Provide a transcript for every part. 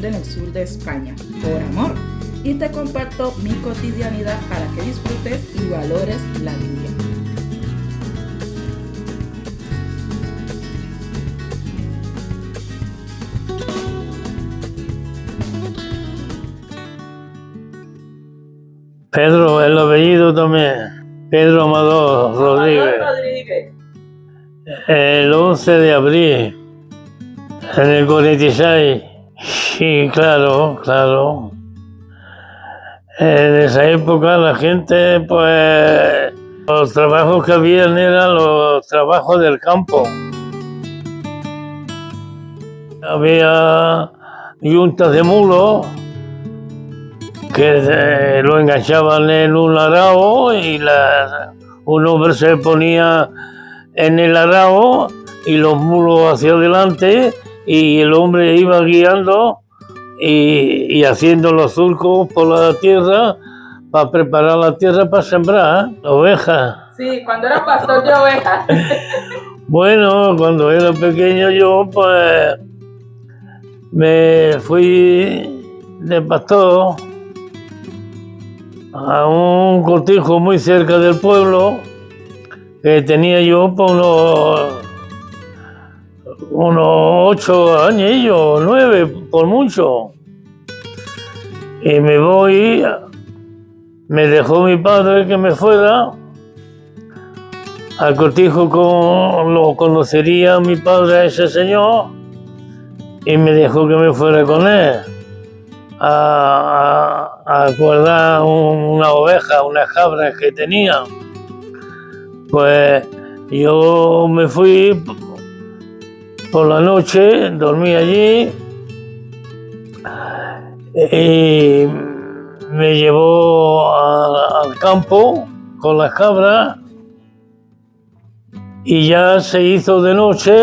en el sur de España, por amor. Y te comparto mi cotidianidad para que disfrutes y valores la vida. Pedro, el apellido también. Pedro Amador Rodríguez. El 11 de abril, en el 46. Sí, claro. En esa época la gente, pues, los trabajos que habían eran los trabajos del campo. Había yuntas de mulos que lo enganchaban en un arao y un hombre se ponía en el arao y los mulos hacia adelante y el hombre iba guiando y haciendo los surcos por la tierra para preparar la tierra para sembrar ovejas. Sí, cuando era pastor de ovejas. Bueno, cuando era pequeño yo pues me fui de pastor a un cortijo muy cerca del pueblo que tenía yo por unos 8 añillos, 9 por mucho. Y me voy, me dejó mi padre que me fuera al cortijo, lo conocería mi padre a ese señor y me dejó que me fuera con él a guardar una oveja, unas cabras que tenía. Pues yo me fui por la noche, dormí allí y me llevó al campo con las cabras y ya se hizo de noche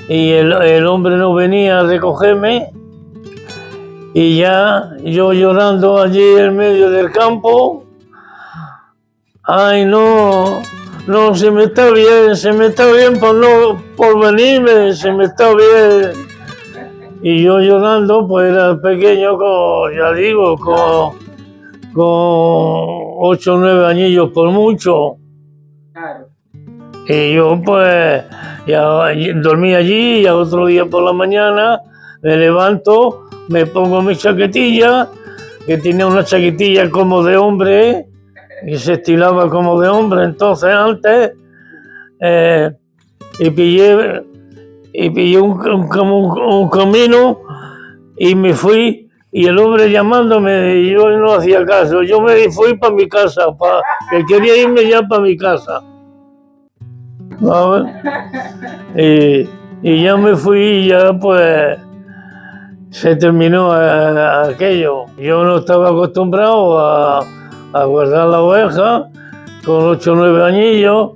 y el hombre no venía a recogerme y ya yo llorando allí en medio del campo, ay no, se me está bien por venirme, se me está bien. Y yo llorando, pues era pequeño, con 8 o 9 añillos por mucho. Claro. Y yo pues ya dormí allí y al otro día por la mañana me levanto, me pongo mi chaquetilla, que tenía una chaquetilla como de hombre, y se estilaba como de hombre entonces antes, y pillé un camino y me fui y el hombre llamándome y yo no hacía caso. Yo me fui para mi casa, que quería irme ya para mi casa. Y ya me fui y ya pues se terminó aquello. Yo no estaba acostumbrado a guardar la oveja con 8 o 9 añillos.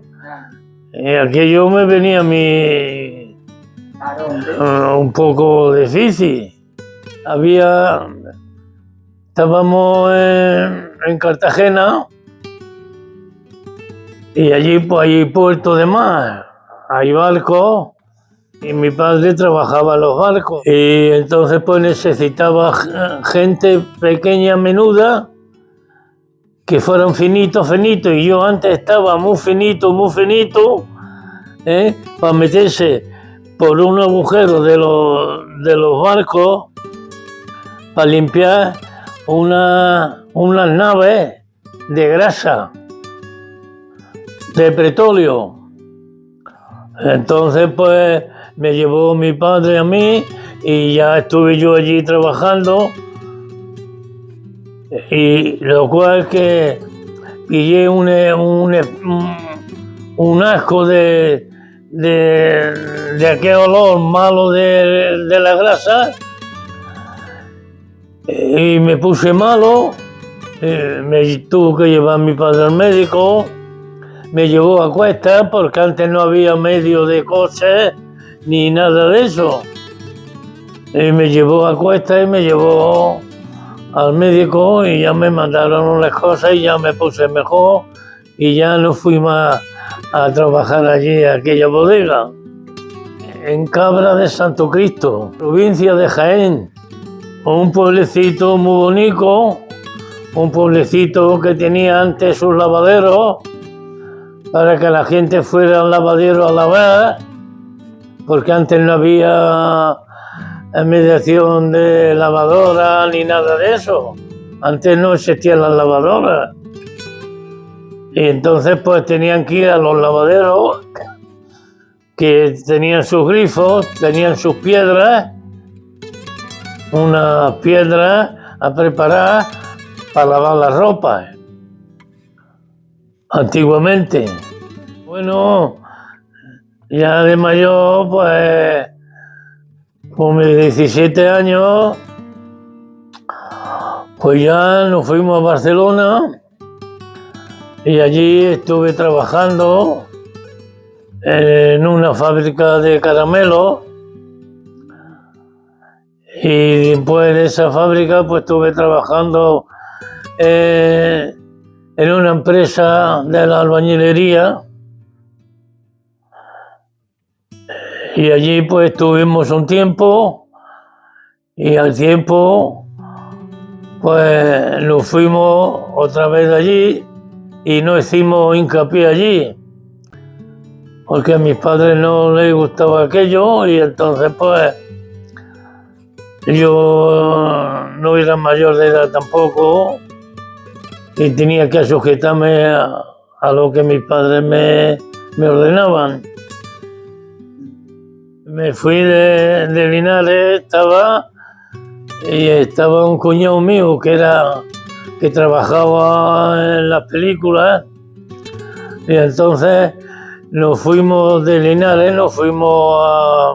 Y aquello me venía a mí un poco difícil. Estábamos en Cartagena y allí pues hay puerto de mar, hay barcos y mi padre trabajaba en los barcos y entonces pues necesitaba gente pequeña, menuda, que fueran finitos y yo antes estaba muy finito, para meterse por un agujero de los barcos para limpiar unas naves de grasa, de petróleo. Entonces pues me llevó mi padre a mí y ya estuve yo allí trabajando. Y lo cual que pillé un asco de aquel olor malo de la grasa y me puse malo, me tuvo que llevar mi padre al médico, me llevó a cuestas porque antes no había medio de coche ni nada de eso, y me llevó a cuestas y me llevó al médico y ya me mandaron unas cosas y ya me puse mejor y ya no fui más a trabajar allí a aquella bodega. En Cabra de Santo Cristo, provincia de Jaén. un pueblecito muy bonito, un pueblecito que tenía antes un lavadero para que la gente fuera al lavadero a lavar, porque antes no había mediación de lavadora ni nada de eso. Antes no existían las lavadoras. Y entonces pues tenían que ir a los lavaderos que tenían sus grifos, tenían sus piedras, unas piedras a preparar para lavar la ropa. Antiguamente. Bueno, ya de mayor, pues con mis 17 años, pues ya nos fuimos a Barcelona y allí estuve trabajando en una fábrica de caramelos, y después de esa fábrica pues estuve trabajando en una empresa de la albañilería, y allí pues estuvimos un tiempo, y al tiempo pues nos fuimos otra vez de allí y no hicimos hincapié allí, porque a mis padres no les gustaba aquello, y entonces pues yo no era mayor de edad tampoco y tenía que sujetarme a lo que mis padres me ordenaban. Me fui de Linares, estaba un cuñado mío que trabajaba en las películas, y entonces nos fuimos de Linares, nos fuimos a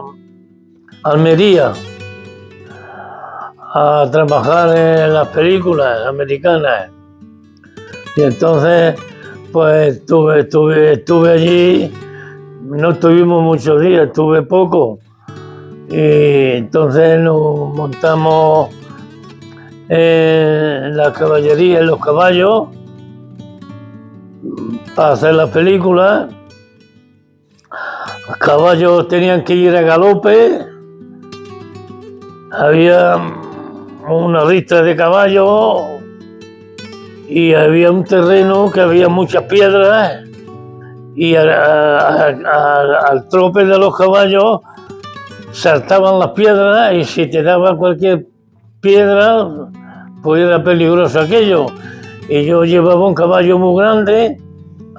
Almería a trabajar en las películas americanas. Y entonces pues estuve allí, no estuvimos muchos días, estuve poco, y entonces nos montamos en la caballería, en los caballos, para hacer las películas. Los caballos tenían que ir a galope, había una ristra de caballos y había un terreno que había muchas piedras, y al trope de los caballos saltaban las piedras, y si te daba cualquier piedra pues era peligroso aquello. Y yo llevaba un caballo muy grande,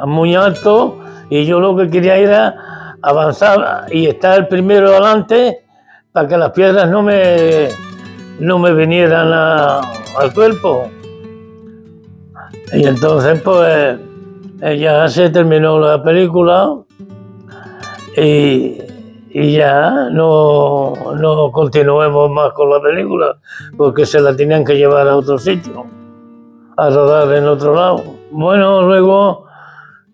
muy alto, y yo lo que quería era avanzar y estar el primero adelante para que las piedras no me vinieran al cuerpo. Y entonces pues ya se terminó la película y ya no continuemos más con la película, porque se la tenían que llevar a otro sitio, a rodar en otro lado. Bueno, luego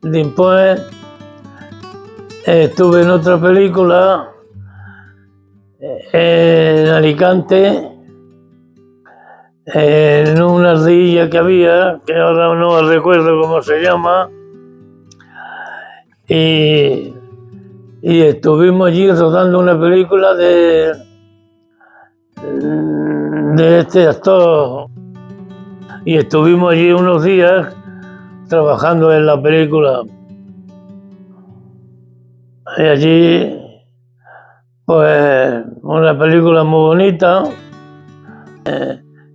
después estuve en otra película en Alicante, en una ardilla que había, que ahora no recuerdo cómo se llama, y estuvimos allí rodando una película de este actor, y estuvimos allí unos días trabajando en la película. Y allí, pues, una película muy bonita.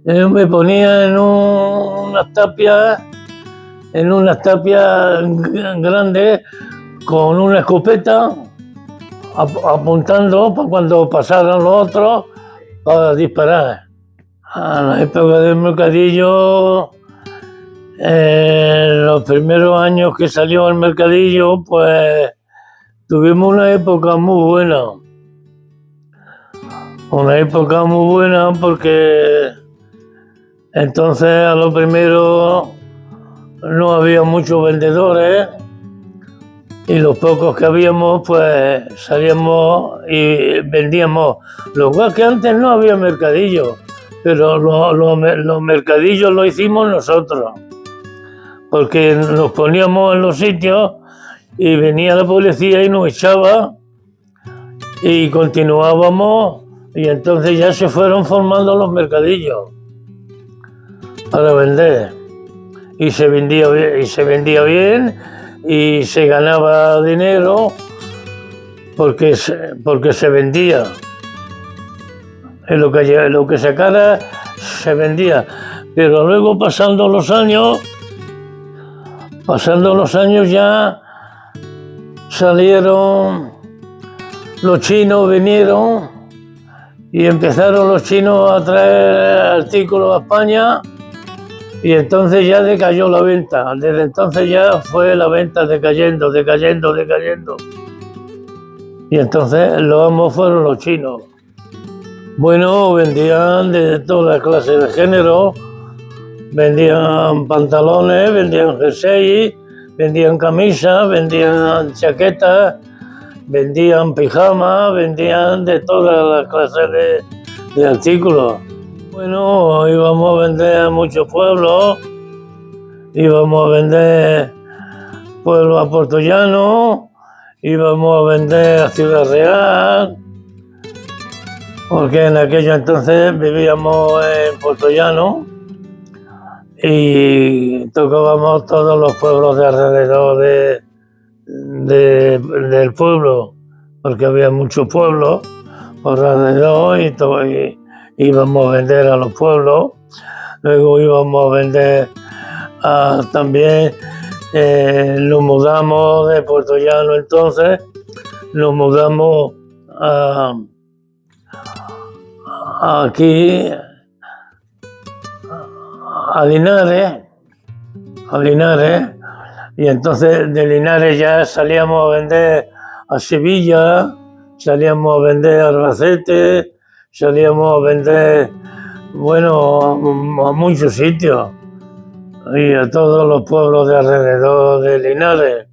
Yo me ponía en unas tapias grandes con una escopeta, apuntando para cuando pasaran los otros para disparar. A la época del mercadillo, en los primeros años que salió el mercadillo, pues tuvimos una época muy buena. Una época muy buena porque entonces a lo primero no había muchos vendedores, y los pocos que habíamos pues salíamos y vendíamos. Lo cual que antes no había mercadillo, pero los mercadillos los hicimos nosotros, porque nos poníamos en los sitios y venía la policía y nos echaba, y continuábamos Y entonces ya se fueron formando los mercadillos para vender. Y se vendía bien, y se ganaba dinero porque se vendía. Lo que sacara se vendía. Pero luego pasando los años ya salieron los chinos, vinieron y empezaron los chinos a traer artículos a España, y entonces ya decayó la venta. Desde entonces ya fue la venta decayendo. Y entonces los amos fueron los chinos. Bueno, vendían de todas clases de género, vendían pantalones, vendían jersey, vendían camisas, vendían chaquetas, vendían pijamas, vendían de todas las clases de artículos. Bueno, íbamos a vender a muchos pueblos, íbamos a vender pueblos a Puerto Llano, íbamos a vender a Ciudad Real, porque en aquello entonces vivíamos en Puerto Llano y tocábamos todos los pueblos de alrededor del pueblo, porque había muchos pueblos por alrededor y íbamos a vender a los pueblos. Luego íbamos a vender también, nos mudamos de Puerto Llano, entonces nos mudamos aquí a Linares, y entonces de Linares ya salíamos a vender a Sevilla, salíamos a vender a Albacete, salíamos a vender, bueno, a muchos sitios, y a todos los pueblos de alrededor de Linares,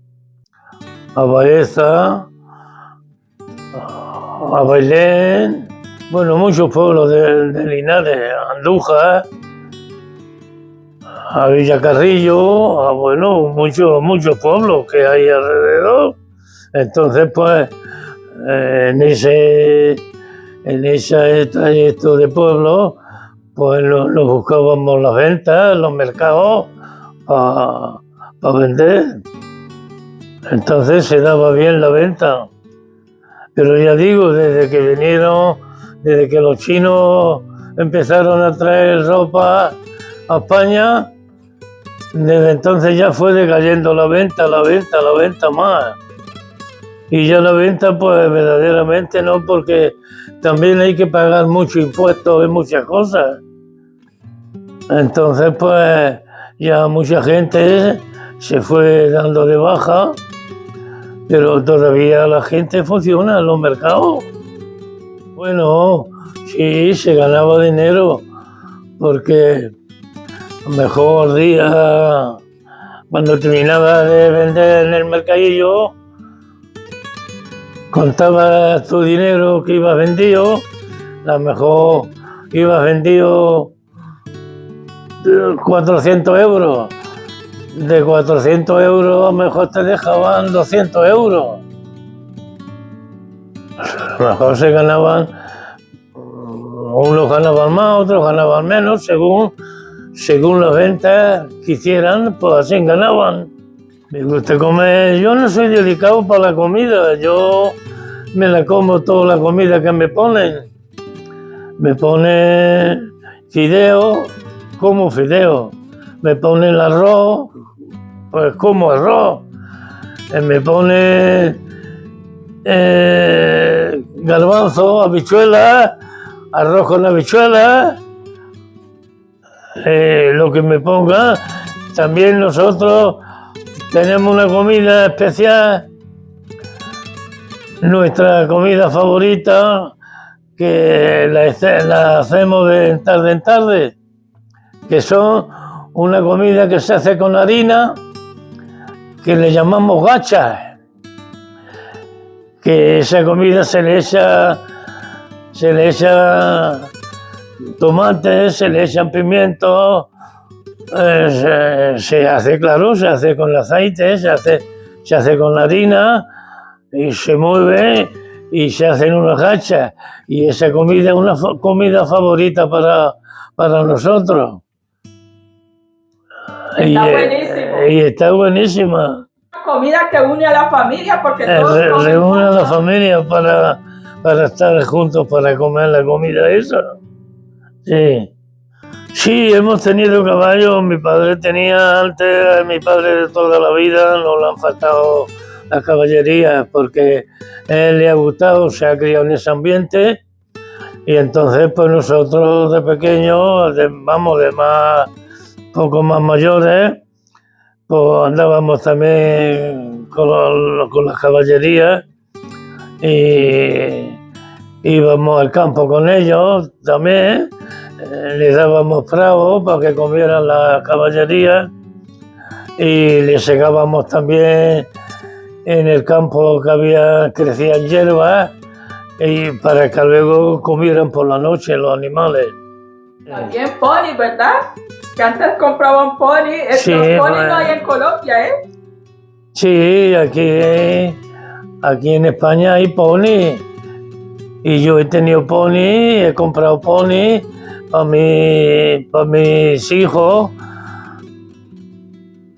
a Baeza, a Bailén, bueno, muchos pueblos de Linares, a Andújar, a Villacarrillo, bueno, muchos pueblos que hay alrededor. Entonces, pues, en ese trayecto de pueblos, pues nos buscábamos las ventas, los mercados, para vender. Entonces se daba bien la venta. Pero ya digo, desde que los chinos empezaron a traer ropa a España, desde entonces ya fue decayendo la venta más. Y ya la venta, pues verdaderamente no, porque también hay que pagar mucho impuestos y muchas cosas. Entonces, pues ya mucha gente se fue dando de baja, pero todavía la gente funciona en los mercados. Bueno, sí, se ganaba dinero, porque mejor día, cuando terminaba de vender en el mercadillo, contabas tu dinero que ibas vendido, a lo mejor ibas vendido 400 euros. De 400 euros a lo mejor te dejaban 200 euros. A lo mejor se ganaban, unos ganaban más, otros ganaban menos, según las ventas que hicieran, pues así ganaban. Me gusta comer, yo no soy dedicado para la comida, yo me la como toda la comida que me ponen. Me ponen fideo, como fideo. Me ponen el arroz, pues como arroz. Me ponen garbanzo, habichuelas, arroz con habichuelas, lo que me ponga. También nosotros tenemos una comida especial, nuestra comida favorita, que la hacemos de tarde en tarde, que son una comida que se hace con harina, que le llamamos gachas, que esa comida se le echa tomate, se le echan pimientos, se hace con el aceite, se hace con la harina y se mueve y se hacen unas gachas, y esa comida es una comida favorita para nosotros. Está buenísimo. Y está buenísima. Comida que une a la familia porque todos reúne a la familia para estar juntos, para comer la comida esa. Sí. Sí, hemos tenido caballos. Mi padre tenía antes, mi padre de toda la vida, no le han faltado las caballerías porque a él le ha gustado, se ha criado en ese ambiente, y entonces pues nosotros de pequeños, poco más mayores, pues andábamos también con las caballerías y íbamos al campo con ellos también. Les dábamos prados para que comieran la caballería y les segábamos también en el campo que crecían hierbas y para que luego comieran por la noche los animales. También pony, ¿verdad? Que antes compraban pony. Sí, los pony no hay en Colombia, ¿eh? Sí, aquí en España hay pony. Y yo he tenido pony, he comprado pony para mis hijos,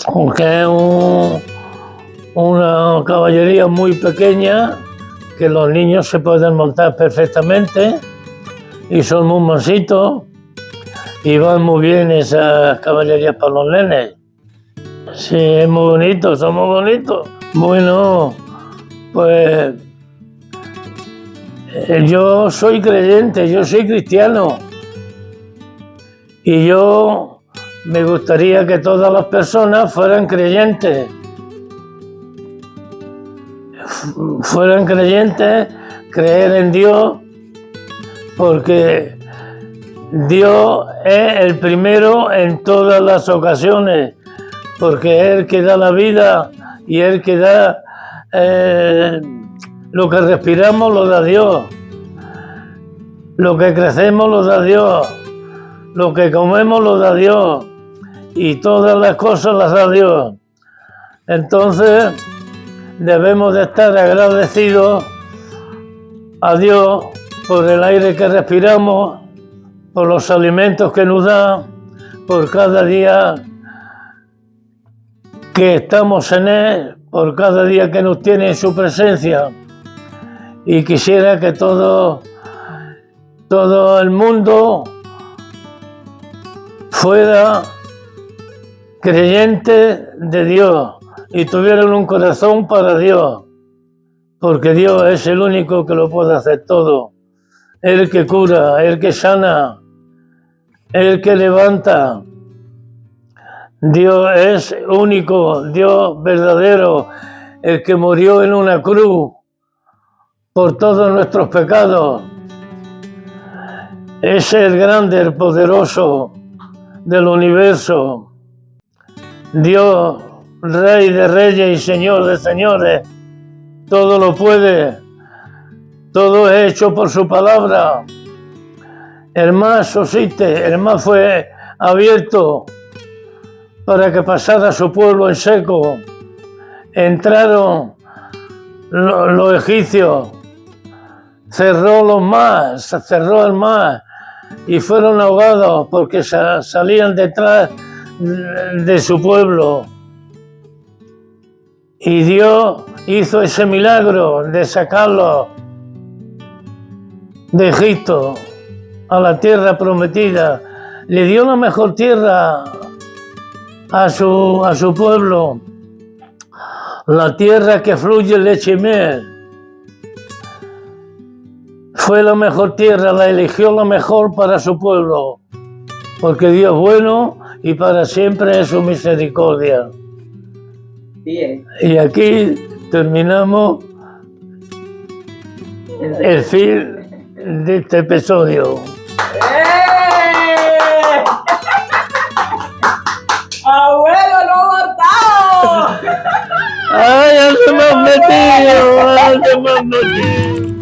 aunque es una caballería muy pequeña que los niños se pueden montar perfectamente y son muy mansitos y van muy bien esas caballerías para los nenes. Sí, es muy bonito, son muy bonitos. Bueno, pues yo soy creyente, yo soy cristiano. Y yo me gustaría que todas las personas fueran creyentes. Creer en Dios, porque Dios es el primero en todas las ocasiones, porque es el que da la vida y es el que da lo que respiramos, lo da Dios. Lo que crecemos, lo da Dios. Lo que comemos lo da Dios y todas las cosas las da Dios. Entonces debemos de estar agradecidos a Dios por el aire que respiramos, por los alimentos que nos da, por cada día que estamos en Él, por cada día que nos tiene en su presencia. Y quisiera que todo el mundo fuera creyente de Dios y tuvieran un corazón para Dios, porque Dios es el único que lo puede hacer todo, el que cura, el que sana, el que levanta. Dios es único, Dios verdadero, el que murió en una cruz por todos nuestros pecados. Es el grande, el poderoso del universo, Dios, Rey de reyes y Señor de señores, todo lo puede, todo es hecho por su palabra. El mar subsiste, el mar fue abierto para que pasara su pueblo en seco. Entraron los egipcios, cerró el mar y fueron ahogados porque salían detrás de su pueblo. Y Dios hizo ese milagro de sacarlos de Egipto a la tierra prometida. Le dio la mejor tierra a su pueblo, la tierra que fluye leche y miel. Fue la mejor tierra, la eligió la mejor para su pueblo, porque Dios es bueno y para siempre es su misericordia. Bien. Y aquí terminamos el fin de este episodio. ¡Abuelo, no mortado! ¡Ay, ya se me han metido!